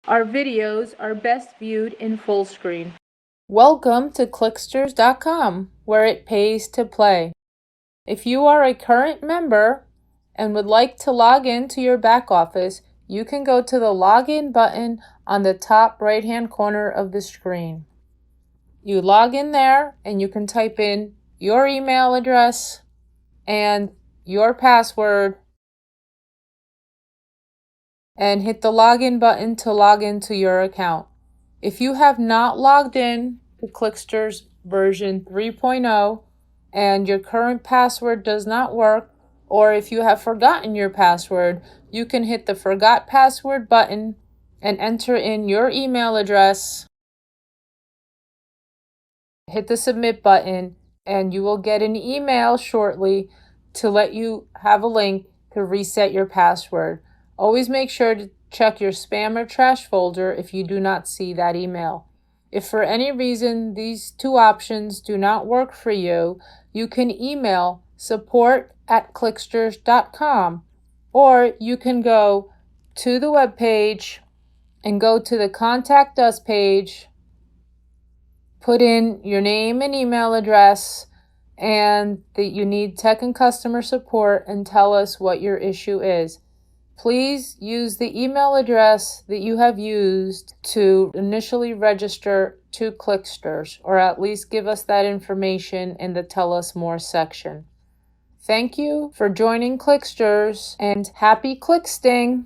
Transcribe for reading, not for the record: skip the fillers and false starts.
Our videos are best viewed in full screen. Welcome to Klixters.com, where it pays to play. If you are a current member and would like to log in to your back office, you can go to the login button on the top right-hand corner of the screen. You log in there and you can type in your email address and your password and hit the login button to log into your account. If you have not logged in to Klixters version 3.0 and your current password does not work, or if you have forgotten your password, you can hit the Forgot Password button and enter in your email address. Hit the Submit button, and you will get an email shortly to let you have a link to reset your password. Always make sure to check your spam or trash folder if you do not see that email. If for any reason these two options do not work for you, you can email support@klixters.com, or you can go to the webpage and go to the Contact Us page, put in your name and email address, and that you need tech and customer support, and tell us what your issue is. Please use the email address that you have used to initially register to Klixters, or at least give us that information in the Tell Us More section. Thank you for joining Klixters, and happy Klixting!